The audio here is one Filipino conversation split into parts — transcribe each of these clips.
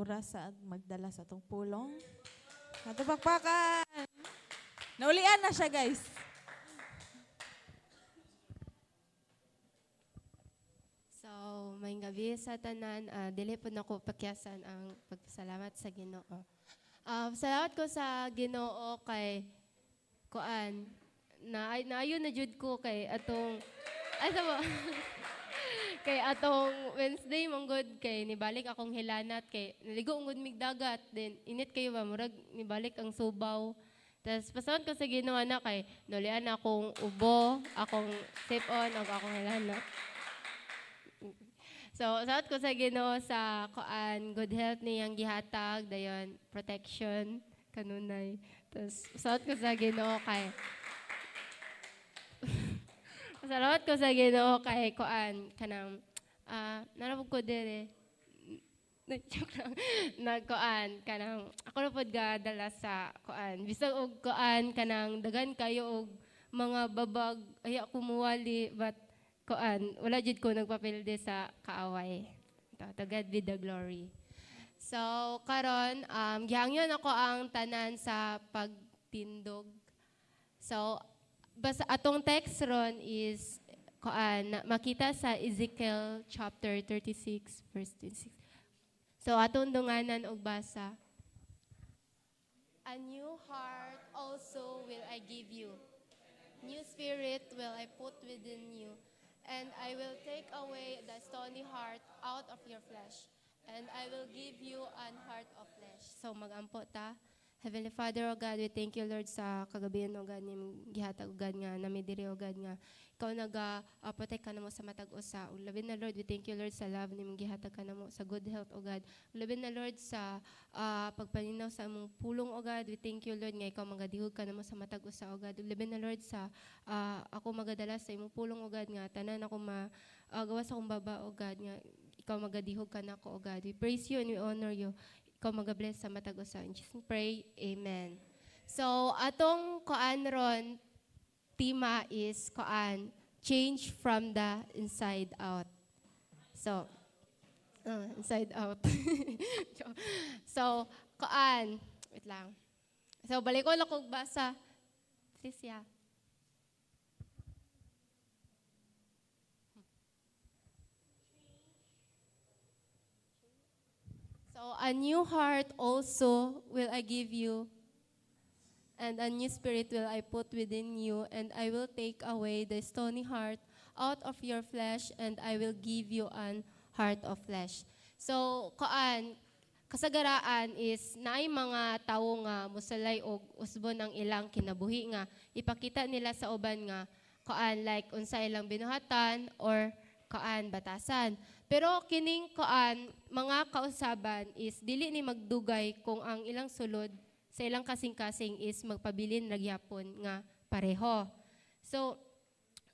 oras sa magdala sa atong pulong. Matupakpakan! Naulian na siya, guys. So, may gabi sa tanan, dili po nako pakyasan ang pagpasalamat sa Ginoo. Salamat ko sa Ginoo kay kuan naayon na jud ko kay atong ba kay atong Wednesday manggod kay nibalik akong hilanat kay naligo ungod mig dagat then init kayo ba murag nibalik ang subaw. Tas pasawat ko sa Ginoo na kay nulian akong ubo, akong sip-on ug akong hilanat. So, salamat ko sa Ginoo sa kuan good health niyang gihatag, dayon protection kanunay. Tapos salamat ko sa Ginoo kay salamat ko sa Ginoo kay kuan kanang narabog ko dire joke lang nagkuan kanang ako na pod ga dala sa kuan bisag og kuan kanang dagan kayo og mga babag ay ako muwali but kuan wala jud ko nagpapilde sa kaaway. To God be the glory. So karon gihangyon ako ang tanan sa pagtindog. So basta atong text ron is kuan makita sa Ezekiel chapter 36 verse 26. So atong dunganan og basa. A new heart also will I give you. New spirit will I put within you. And I will take away the stony heart out of your flesh, and I will give you an heart of flesh. So magampo ta. Heavenly Father, O God, we thank you, Lord, sa kagabihan, O God, niyong gihatag, O God, nga, namidiri, O God, nga, ikaw nag-protect ka na mo sa matag usa. Ulabin na, Lord, we thank you, Lord, sa love niyong gihatag ka na mo, sa good health, O God. Ulabin na, Lord, sa pagpaninaw sa among pulong, O God. We thank you, Lord, nga ikaw magadihog ka na mo sa matag usa, O God. Ulabin na, Lord, sa ako magadala sa imong pulong, O God, nga tanan ako gawa sa akong baba, O God, nga ikaw magadihog ka na ko, O God. We praise you and we honor you. Ikaw mag-bless sa matag usa. In Jesus pray, amen. So, atong koan ron, tema is koan, change from the inside out. So, inside out. So, koan, wait lang. So, balik ko lang kong basa. Tricia. So, a new heart also will I give you, and a new spirit will I put within you, and I will take away the stony heart out of your flesh, and I will give you an heart of flesh. So, kasagaraan is naay mga tawo nga musalay og usbon ang ilang kinabuhi nga ipakita nila sa uban nga like unsa ilang binuhatan or batasan. Pero kining mga kausaban is dili ni magdugay kung ang ilang sulod sa ilang kasing-kasing is magpabilin nagyapon nga pareho. So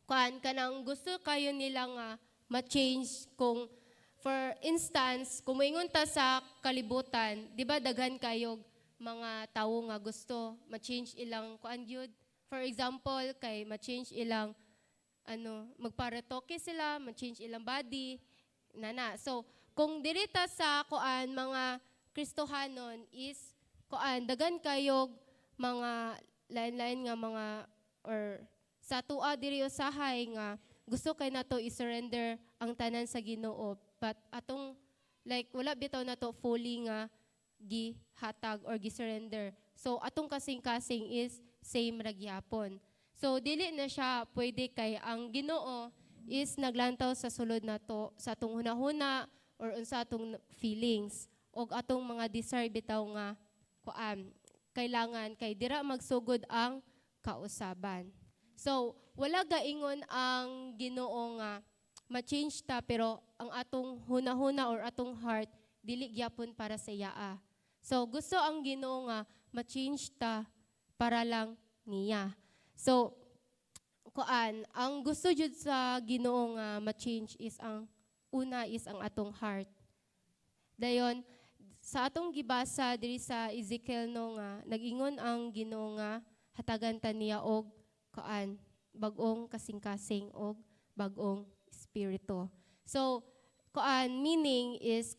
kanang gusto kayo nila nga ma-change kung for instance kung moingon ta sa kalibutan, di ba daghan kayo mga tawo nga gusto ma-change ilang gyud. For example, kay ma-change ilang magparetoke sila, ma-change ilang body, nana. So, kung dirita sa mga Kristohanon is, dagan kayog mga lain-lain nga mga, or sa tua diri usahay nga, gusto kay nato i-surrender ang tanan sa Ginoo. But atong, wala bitaw nato fully nga gihatag or gi-surrender. So, atong kasing-kasing is same ragyapon. So, dili na siya pwede kay ang Ginoo is naglantaw sa sulod na to, sa atong hunahuna or sa atong feelings o atong mga desire bitaw nga kailangan kay dira magsugod ang kausaban. So, wala gaingon ang Ginoo nga ma-change ta pero ang atong hunahuna or atong heart dili gyapon para sa yaa. So, gusto ang Ginoo nga ma-change ta para lang niya. So, ang gusto jud sa Ginoo nga ma-change is ang una is ang atong heart. Dayon sa atong gibasa diri sa Ezekiel no nga nag-ingon ang Ginoo nga hatagan ta niya og bag-ong kasing-kasing og bag-ong espiritu. So meaning is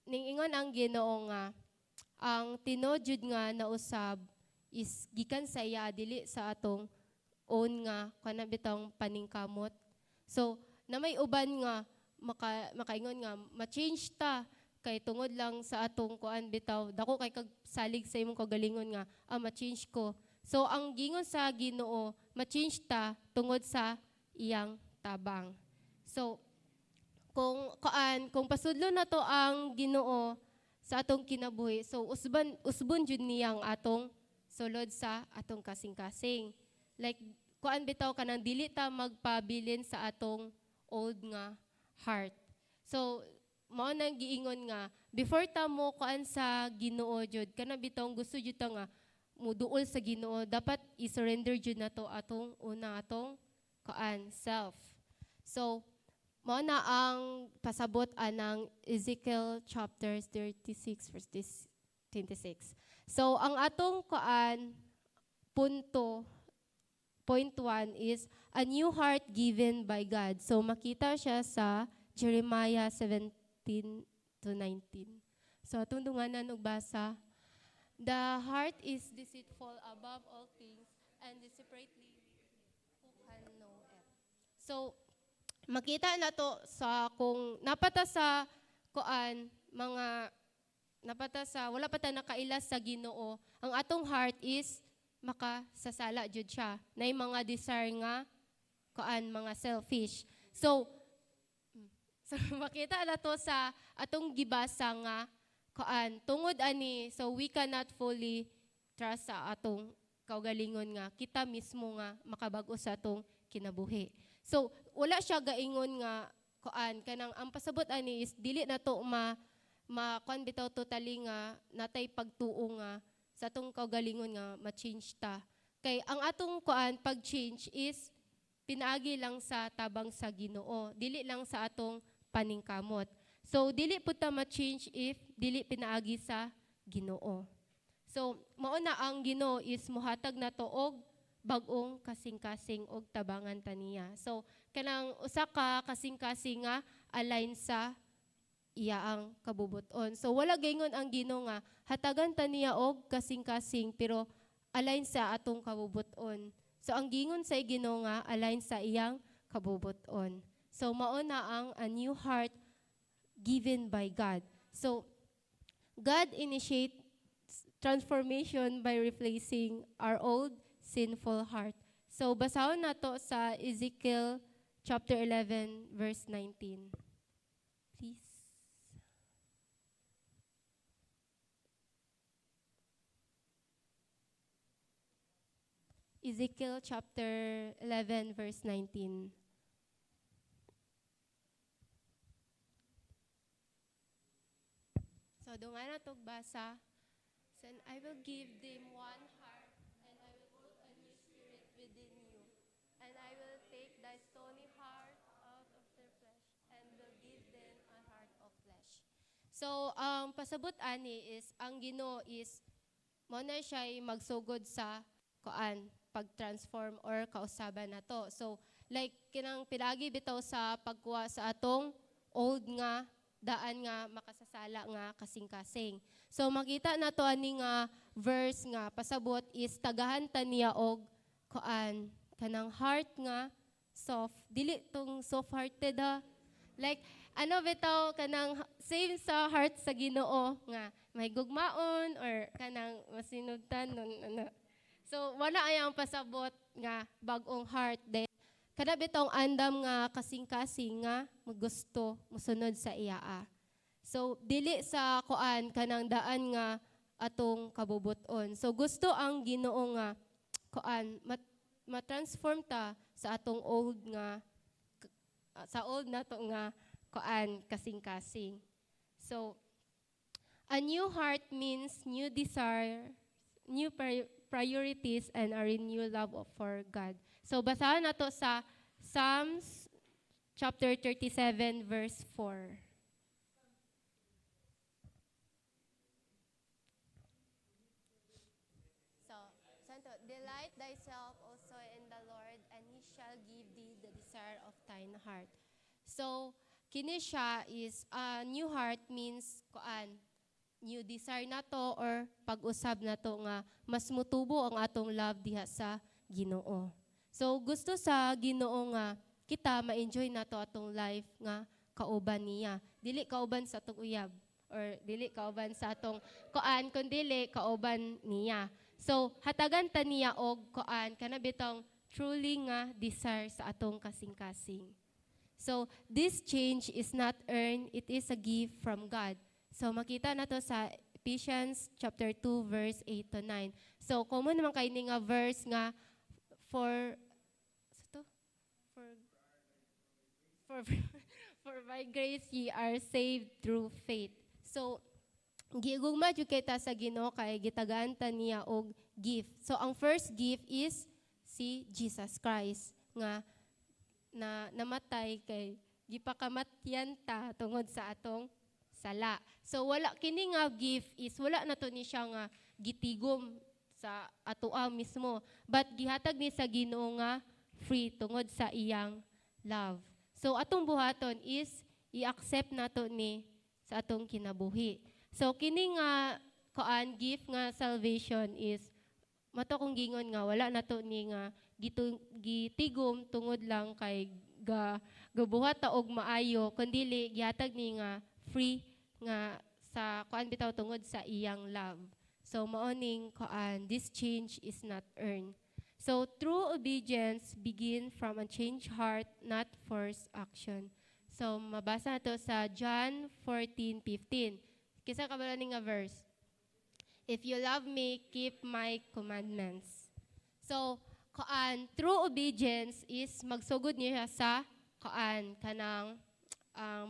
ningingon ang Ginoo nga ang tinodjud nga nausab is gikan sa iya dili sa atong own nga kana bitong paningkamot. So na may uban nga makaingon nga ma-change ta kay tungod lang sa atong kuan bitaw dako kay kag salig sa imong kagalingon nga ma-change ko. So ang gingon sa Ginoo ma-change ta tungod sa iyang tabang. So kung pasudlo na to ang Ginoo sa atong kinabuhi, so usbon jud niyang atong sulod sa atong kasing-kasing. Like kuan bitaw kanang dili ta magpabilin sa atong old nga heart. So mao nang giingon nga before ta mo kuan sa Ginoo jud kana bitaw gusto jud ta nga muduol sa Ginoo, dapat i-surrender jud nato atong una atong kuan self. So mao na ang pasabot anang Ezekiel chapter 36 verse 26. So ang atong point 1 is a new heart given by God. So makita siya sa Jeremiah 17 to 19. So atong dunganan og basa. The heart is deceitful above all things and desperately who can know it. So makita na to sa kung napata sa wala pa ta nakailas sa Ginoo, ang atong heart is makasasala jud siya. Nay mga desire nga mga selfish. So makita na to sa atong gibasa nga tungod ani, so we cannot fully trust sa atong kaugalingon nga kita mismo nga makabag-o sa atong kinabuhi. So wala siya gaingon nga kanang ang pasabot ani is dili na to kuan bitaw totally nga natay pagtuo nga sa atong kaugalingon nga ma-change ta. Kay ang atong pag-change is pinaagi lang sa tabang sa Ginoo, dili lang sa atong paningkamot. So dili pud ta ma-change if dili pinaagi sa Ginoo. So mao na ang Ginoo is mohatag nato og bag-ong kasing-kasing og tabangan ta niya. So kanang usa ka kasing-kasing nga align sa iya ang kabubuton. So wala gingon ang Ginoo nga hatagan ta niya og kasing-kasing pero align sa atong kabubuton. So ang gingon sa Ginoo nga align sa iyang kabubuton. So mao na ang a new heart given by God. So God initiates transformation by replacing our old sinful heart. So basahon nato sa Ezekiel chapter 11 verse 19. Please. Ezekiel chapter 11 verse 19. So dungan na tog basa. And I will give them one heart, and I will put a new spirit within you. And I will take thy stony heart out of their flesh, and will give them a heart of flesh. So, pasabot ani is, ang Ginoo is, mo na siya magsugod sa pag-transform or kausaban na to. So, like, kinang pilagi bitaw sa pagkuha sa atong old nga daan nga makasasala nga kasing-kasing. So makita na to ani nga verse nga pasabot is tagahan ta niya og kanang heart nga soft. Dili tong soft-hearted ha. Like bitaw kanang same sa heart sa Ginoo nga may gugmaon or kanang masinugtan So wala ay ang pasabot nga bag-ong heart then kada bitong andam nga kasing-kasing nga magusto musunod sa iya. So dili sa kanang daan nga atong kabubuton. So gusto ang Ginoo nga ma-transform ta sa atong old nga sa old nato nga kasing-kasing. So a new heart means new desire, new priorities and a renewed love for God. So basahan nato sa Psalms chapter 37 verse 4. So, santo, delight thyself also in the Lord, and He shall give thee the desire of thine heart. So, kini siya is new heart means kuan new desire nato or pag-usab nato nga mas mutubo ang atong love diha sa Ginoo. So gusto sa Ginoo nga kita ma-enjoy nato atong life nga kauban niya. Dili kauban sa atong uyab or dili kauban sa atong kuan kun dili kauban niya. So hatagan ta niya og kuan kana bitong truly nga desire sa atong kasing-kasing. So this change is not earned, it is a gift from God. So makita na to sa Ephesians chapter 2 verse 8 to 9. So common naman kay ni nga verse nga for so to for for for by grace ye are saved through faith. So gigugma jud kay ta sa Ginoo kay gitagaan ta niya og gift. So ang first gift is si Jesus Christ nga na namatay kay gipakamatyan ta tungod sa atong sala. So wala kini nga gift is wala na to ni siya nga gitigom sa atoa mismo, but gihatag ni sa Ginoo nga free tungod sa iyang love. So atong buhaton is i-accept nato ni sa atong kinabuhi. So kini nga kuan gift nga salvation is mato kong gingon nga wala nato ni nga gitigom tungod lang kay gabuhat ta og maayo kundi gihatag ni nga free nga sa kuan bitaw tungod sa iyang love. So mao ning kuan this change is not earned. So true obedience begin from a changed heart, not forced action. So mabasa nato sa John 14:15. Kisa ka ba nga verse? If you love me, keep my commandments. So kuan true obedience is magsugod niya sa kuan kanang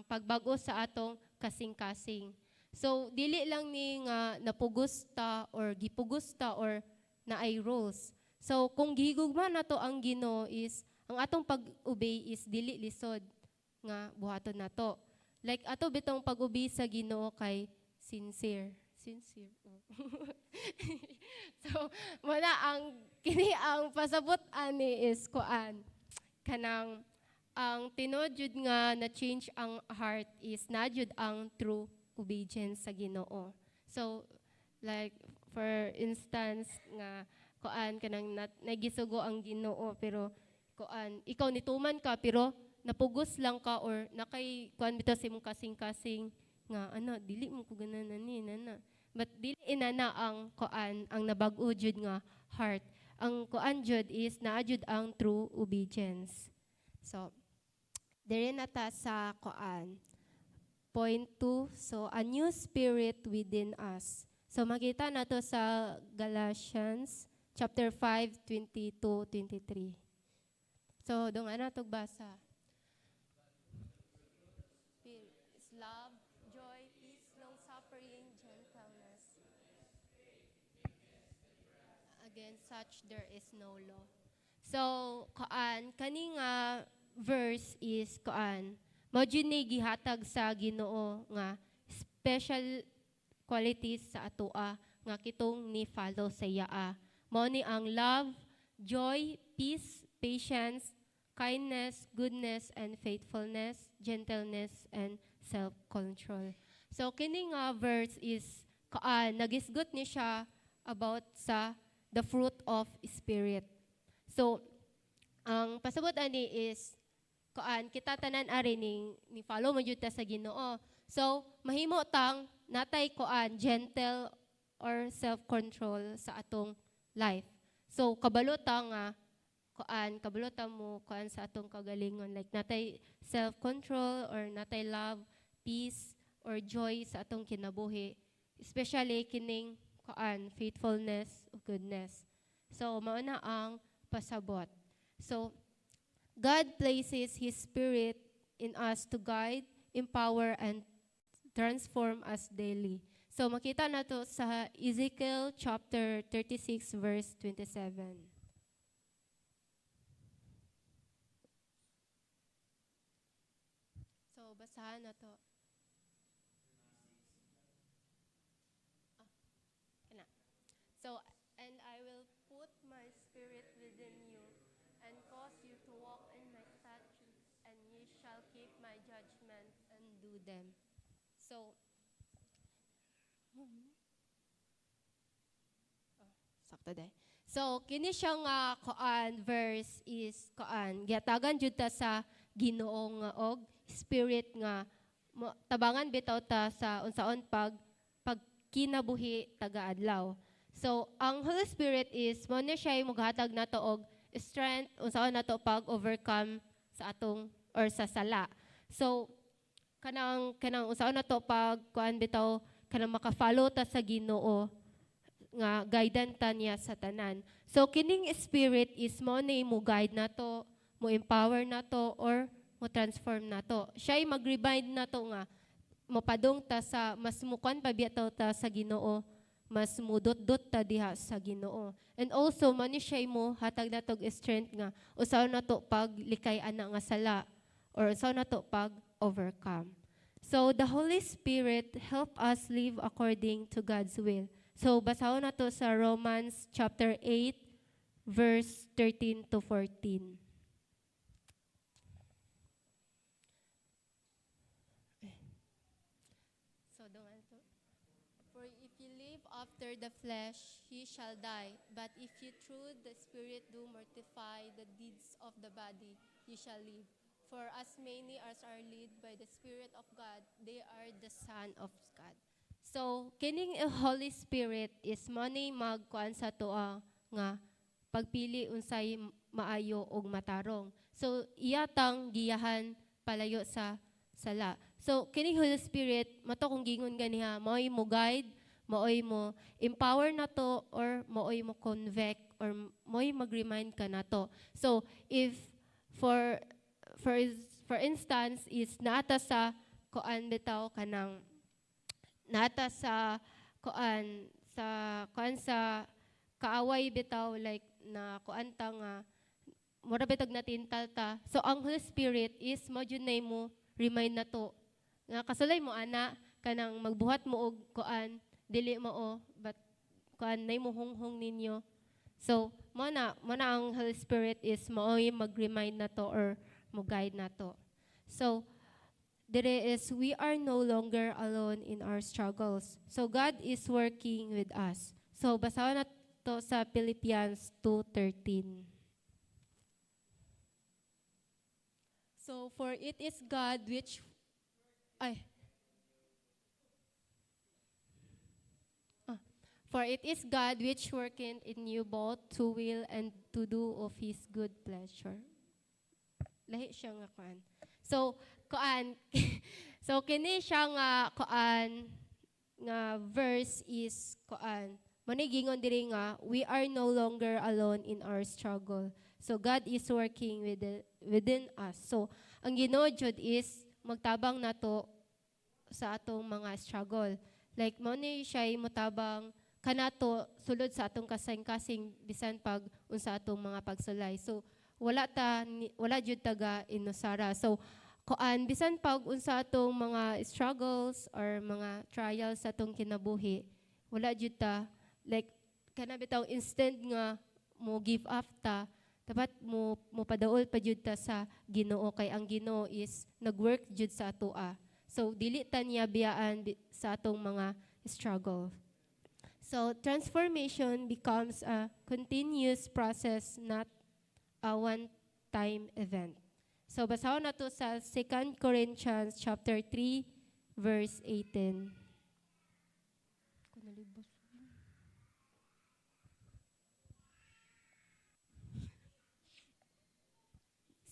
pagbag-o sa atong kasing-kasing. So dili lang ni nga napugusta or gipugusta or naay rules. So kung gihigugma nato ang Ginoo is ang atong pag-obey is dili lisod nga buhaton nato. Like ato bitong pag-obey sa Ginoo kay sincere. Sincere. Oh. So wala ang kini ang pasabot ani is kuan kanang ang tinod jud nga na change ang heart is na jud ang true obedience sa Ginoo. So like for instance nga kuan kanang nagisugo ang Ginoo pero kuan ikaw nituman ka pero napugos lang ka or nakay kuan bitaw sa imong kasing-kasing nga ano dili mo ko ganan ni nana. But dili inana ang kuan ang nabag-o jud nga heart. Ang kuan jud is naa jud ang true obedience. So diri na ta sa kuan point 2. So a new spirit within us. So makita nato sa Galatians chapter 5:22-23. So dong ana tog basa. Is love, joy, peace, long-suffering, gentleness. Against such there is no law. So kuan kani nga verse is kuan mao jud ni gihatag sa Ginoo nga special qualities sa atoa nga kitong ni follow sa yaa. Mao ni ang love, joy, peace, patience, kindness, goodness, and faithfulness, gentleness, and self-control. So kini nga verse is nagisgot ni siya about sa the fruit of spirit. So ang pasabot ani is kita tanan ari ni follow mo jud ta sa Ginoo. So mahimo tang natay gentle or self-control sa atong life. So kabalo ta nga kabalo ta mo sa atong kagalingon like natay self-control or natay love, peace or joy sa atong kinabuhi, especially kining faithfulness o goodness. So mao na ang pasabot. So God places His Spirit in us to guide, empower, and transform us daily. So makita na to sa Ezekiel chapter 36 verse 27. So basahan na to. Kana. So and I will put my spirit within you and cause you to walk in my statutes, and ye shall keep my judgments to them. So, sakto day. So, kini siya nga koan verse is koan giatagan jud ta sa Ginoo nga og spirit nga tabangan bitaw ta sa unsaon pagkinabuhi taga-adlaw. So, ang Holy Spirit is mo na siya maghatag nato og strength unsaon nato pag-overcome sa atong or sa sala. So, kanang unsaon nato pag kuan bitaw kanang maka-follow ta sa Ginoo nga guidance ta niya sa tanan. So kining spirit is mo na mo guide nato, mo empower nato or mo transform nato. Siya ay mag-remind nato nga mopadong ta sa mas mukan pabiyataw ta sa Ginoo, mas mudot-dot ta diha sa Ginoo. And also man siya mo hatag natog strength nga usaw nato pag likay ana nga sala or usaw nato pag overcome. So the Holy Spirit help us live according to God's will. So, basahon na to sa Romans chapter 8, verse 13 to 14. So, doon to. For if you live after the flesh, ye shall die. But if you through the Spirit do mortify the deeds of the body, ye shall live. For as many as are led by the Spirit of God, they are the son of God. So, kining Holy Spirit is money magkuan sa toa nga pagpili unsay maayo og matarong. So, iyatang giyahan palayo sa sala. So, kining Holy Spirit mato kung gingon ganiha, maoy mo guide, maoy mo empower nato or maoy mo convict or maoy mag-remind ka nato. So, if for instance is naata sa kuan bitaw kanang nata sa sa kaaway bitaw like na kuanta nga mura bitag natintal ta. So ang Holy Spirit is mo jud nay mo remind nato nga kasulay mo ana kanang magbuhat mo og kuan dili mo but kuan nay mo hunghong ninyo. So mo na ang Holy Spirit is maoy mag-remind nato or mo guide nato. So there is, we are no longer alone in our struggles. So God is working with us. So basahan na to sa Philippians 2:13. So for it is God which for it is God which worketh in you both to will and to do of His good pleasure. Lahi siya nga kuan. So so kini siya nga kuan nga verse is kuan manigingon diri nga we are no longer alone in our struggle. So God is working within us. So ang Ginoo jud is magtabang nato sa atong mga struggle. Like mo ni siya motabang kanato sulod sa atong kasing-kasing bisan pag unsa atong mga pagsulay. So wala jud taga inusara. So kuan bisan pag unsa atong mga struggles or mga trials sa atong kinabuhi, wala jud ta like kana bitaw instant nga mo give up ta, dapat mo padaol pa jud ta sa Ginoo kay ang Ginoo is nagwork jud sa atoa. So dili ta niya biyaan sa atong mga struggle. So transformation becomes a continuous process, not a one-time event. So basahon na to sa 2 Corinthians chapter 3 verse 18.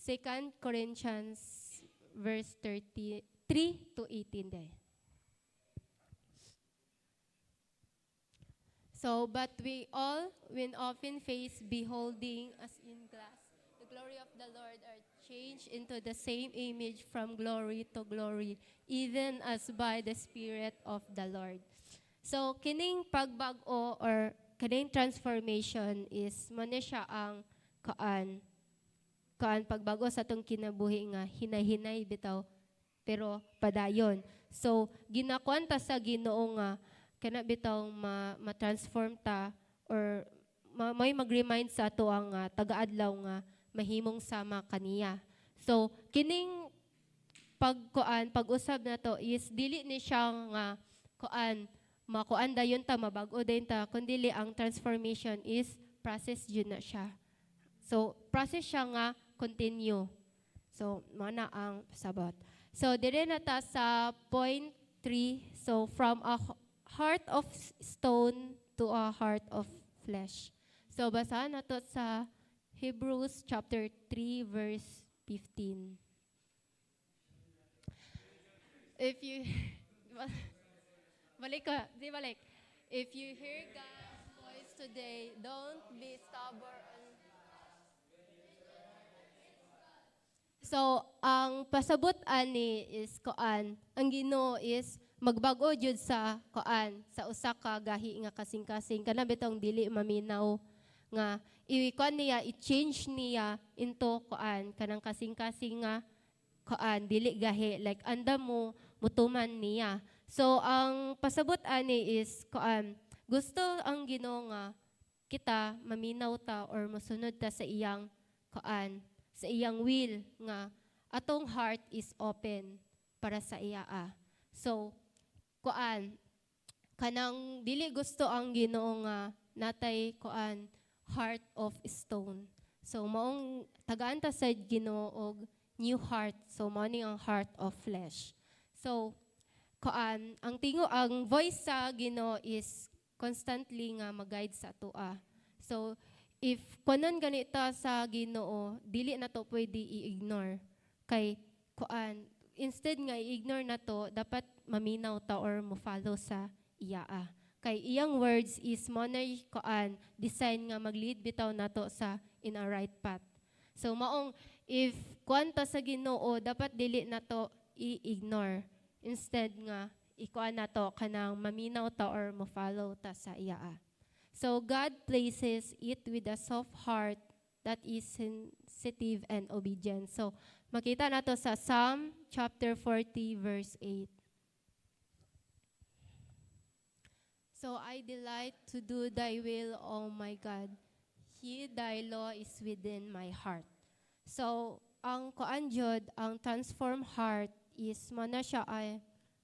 2 Corinthians verse 33 to 18 day. So, but we all, when often face beholding as in glass, the glory of the Lord are changed into the same image from glory to glory, even as by the Spirit of the Lord. So, kining pagbago or kining transformation is muna siya ang kaan pagbago sa atong kinabuhi nga hinay-hinay bitaw pero padayon. So, ginakuan ta sa Ginoo nga kana bitaw ma-transform ta or may mag-remind sa ato ang taga-adlaw nga mahimong sama kaniya. So, kining pag-usab na to is dili ni siya nga makuan dayon ta mabag-o dayon ta kundi ang transformation is process yun na siya. So process siya nga continue. So mao na ang sabot. So dire na ta sa point 3. So from a heart of stone to a heart of flesh. So basahan nato sa Hebrews chapter 3 verse 15. If you balik ka, di balik. If you hear God's voice today, don't be stubborn. So, ang pasabot ani is koan, ang Ginoo is magbago jud sa koan, sa usa ka gahi nga kasing-kasing kana bitong dili maminaw nga i-kuan niya, i-change niya into koan kanang kasing-kasing nga koan dili gahi like anda mo mutuman niya. So ang pasabot ani is koan gusto ang Ginoo nga kita maminaw ta or mosunod ta sa iyang koan sa iyang will nga atong heart is open para sa iya. So koan kanang dili gusto ang Ginoo nga natay koan heart of stone. So maong tagaan ta sa Ginoo og new heart. So mao ni ang heart of flesh. So koan ang voice sa Ginoo is constantly nga mag-guide sa atoa. So if kunan ganita sa Ginoo, dili na to pwede i-ignore. Kay koan instead nga i-ignore na to, dapat maminaw ta or mo-follow sa iya. Kay iyang words is mo na koan design nga mag-lead bitaw nato sa in a right path. So maong if kuan ta sa Ginoo, dapat dili na to i-ignore. Instead nga ikuan na to kanang maminaw ta or mo-follow ta sa iya. So God places it with a soft heart that is sensitive and obedient. So makita nato sa Psalm chapter 40 verse 8. So I delight to do thy will, O my God. Thy law is within my heart. So ang koan jud, ang transform heart is mana siya ay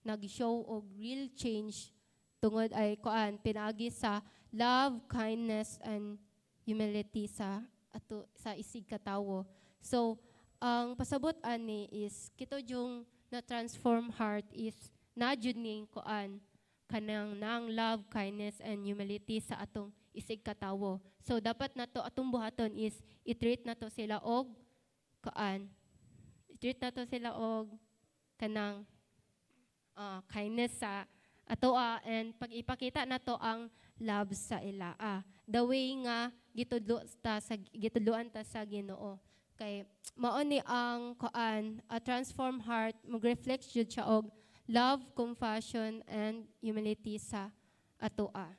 nag-show og real change tungod ay koan pinaagi sa love, kindness and humility sa isig katawo. So ang pasabot ani is kito yung na transform heart is na jud ning koan kanang nang love, kindness and humility sa atong isig katawo. So dapat nato atong buhaton is i-treat nato sila og koan. I-treat nato sila og kanang kindness sa atoa and pag ipakita nato ang love sa ila. The way nga gitudloan ta sa Ginoo. Kay mao ni ang koan, a transform heart mag-reflect jud siya og love, compassion and humility sa atoa.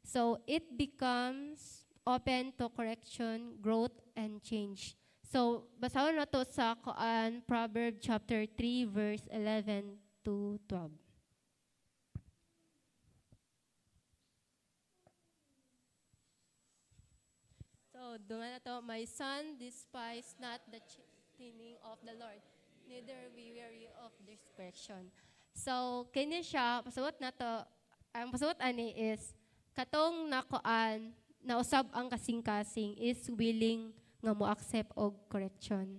So it becomes open to correction, growth and change. So basahon nato sa koan Proverbs chapter 3 verse 11 to 12. So, dungan na to, my son, despise not the chastening of the Lord, neither be weary of this correction. So, kini siya, pasabot na to, ang pasabot ani is, katong nakoan, nausab ang kasing-kasing is willing nga mo accept og correction.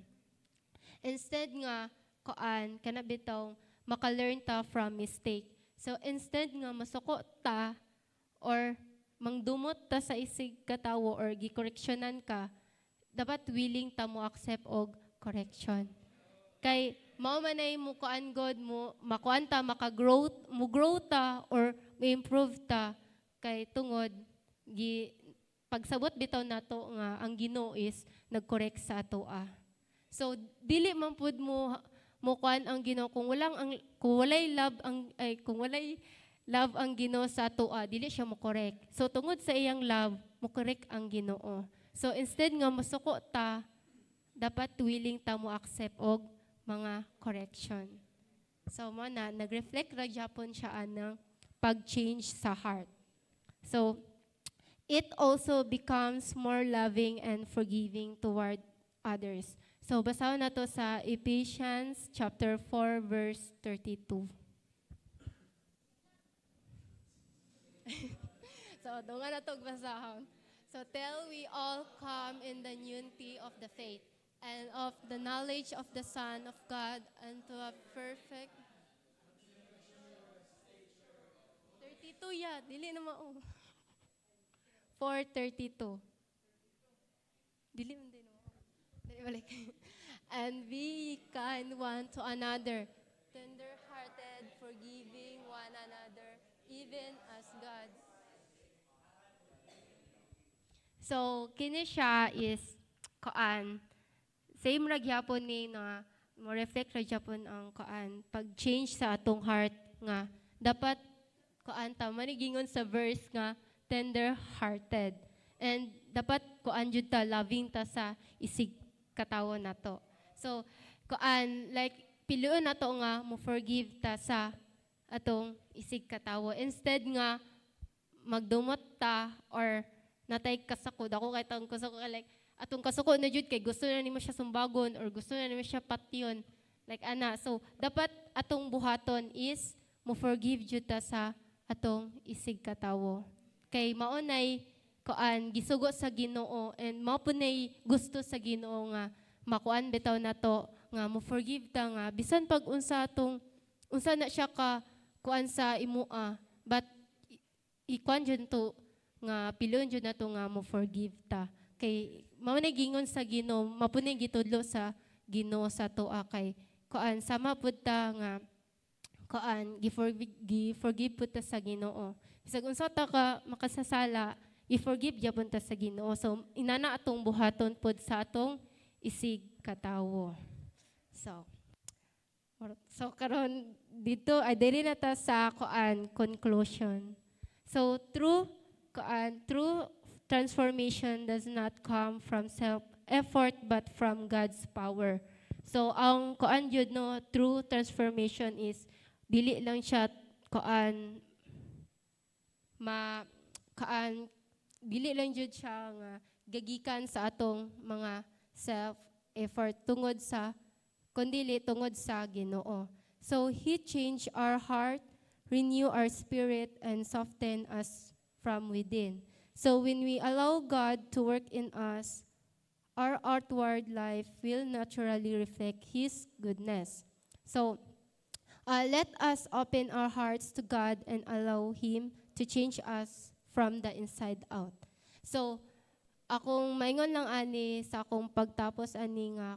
Instead nga, koan, kanabitaw, maka-learn ta from mistake. So, instead nga masuko ta or mangdumot ta sa isig katawo or gikoreksyonan ka, dapat willing ta mo accept og correction. Kay mao man ay mo kuan God mo makuan ta mo grow ta or ma-improve ta kay tungod pagsabot bitaw nato nga ang Ginoo is nag-correct sa atoa. So dili man pud mo kuan ang Ginoo kung walay love ang Ginoo sa atoa, dili siya mo correct. So tungod sa iyang love, mo correct ang Ginoo. So instead nga masuko ta, dapat willing ta mo accept og mga correction. So mo na nag-reflect ra gyapon siya ng pag-change sa heart. So it also becomes more loving and forgiving toward others. So basahon na to sa Ephesians chapter 4 verse 32. So dunga na to basahon. So till we all come in the unity of the faith and of the knowledge of the Son of God unto a perfect 32 ya, dili na mao. 4:32. Dili man din mo. Dili balik. And be kind one to another, tender-hearted, forgiving one another, even as God. So, kini siya is, same ra gyapon ni na, mo reflect ra gyapon ang pag-change sa atong heart nga, dapat, ta, manigingon sa verse nga, tender-hearted. And dapat, jud ta, loving ta sa isig katawo na to. So, like, piluon na to nga, mo forgive ta sa atong isig katawo. Instead nga, magdumot ta, or natay kasakod. Ako kahit ang kasakod, like, atong kasakod na jud kay gusto na nimo siya sumbagon, or gusto na nimo siya patyon. Like, ana. So, dapat atong buhaton is, mo forgive jud ta sa atong isig katawo. Kay maunay, gisugo sa Ginoo, and mao punay gusto sa Ginoo nga, makuan bitaw na to nga mo forgive ta nga bisan pag unsa na siya ka kuan sa imua, but ikuan jud to nga pilon jud na to nga mo forgive ta kay mao na gingon sa Ginoo, mapunay gitudlo sa Ginoo sa toa kay kuan sama pud ta nga gi-forgive pud ta sa Ginoo. Bisag unsa ta ka makasasala, i-forgive gyapon ta sa Ginoo. So inana atong buhaton pud sa atong isig katawo. So karon dito ay dili na ta sa conclusion. So true transformation does not come from self-effort but from God's power. So ang jud no, true transformation is dili lang siya dili lang jud siya nga gagikan sa atong mga self-effort kundi tungod sa Ginoo. So He changed our heart, renew our spirit, and soften us from within. So when we allow God to work in us, our outward life will naturally reflect His goodness. So let us open our hearts to God and allow Him to change us from the inside out. So akong maingon lang ani sa akong pagtapos ani nga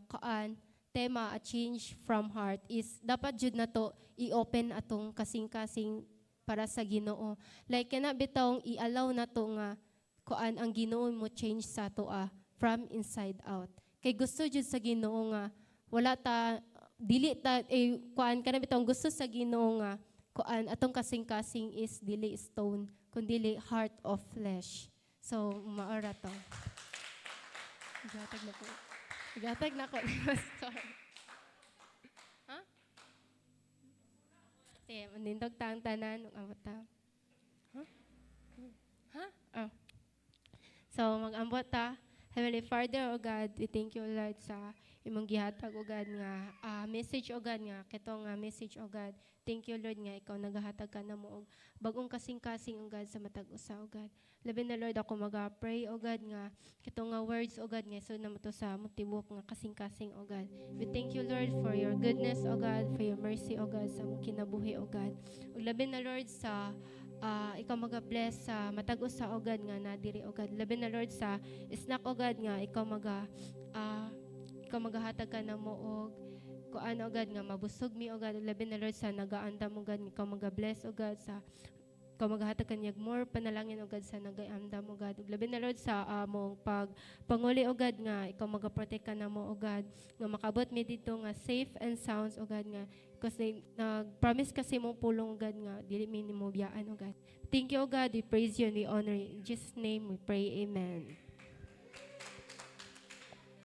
tema a change from heart is dapat jud na to i-open atong kasing-kasing para sa Ginoo. Like kana bitawng i-allow na to nga ang Ginoo mo change sa toa from inside out. Kay gusto jud sa Ginoo nga wala ta dili ta kana bitawng gusto sa Ginoo nga atong kasing-kasing is dili stone kundi heart of flesh. So, maora to. Igatag na ko. Sorry. Ha? Sige, manindog ta ang tanan. Mag-ambot ta. Ha? Ha? Oh. So, mag-ambot ta. Heavenly Father, O God, we thank you, Lord, sa imong gihatag, O God, nga message, O God, nga ketong message, O God. Thank you, Lord, nga ikaw nagahatag ka na mo og bagong kasing-kasing, O God, sa matag usa, O God. Labi na, Lord, ako mag-pray, O God, nga ketong words, O God, nga so na mo to sa mutibok nga kasing-kasing, O God. We thank you, Lord, for your goodness, O God, for your mercy, O God, sa mong kinabuhi, O God. Ug labi na, Lord, sa ikaw mag-bless sa matag usa, O God, nga nadiri, O God. Labi na, Lord, sa snack, O God, nga ikaw magahatag ka na mo og kuan, O God, nga mabusog mi, O God. Labi na, Lord, sa nagaandam, O God, ikaw mag-bless, O God, sa ikaw maghatag kanyag more panalangin, O God, sa nagaandam, O God. Labi na, Lord, sa among pagpanguli, O God, nga ikaw mag-protect ka na mo, O God, nga makabot mi dito nga safe and sounds, O God, nga kasi nag-promise kasi mong pulong, O God, nga dili mi nimo biyaan, O God. Thank you, O God. We praise you and we honor you. In Jesus' name we pray. Amen.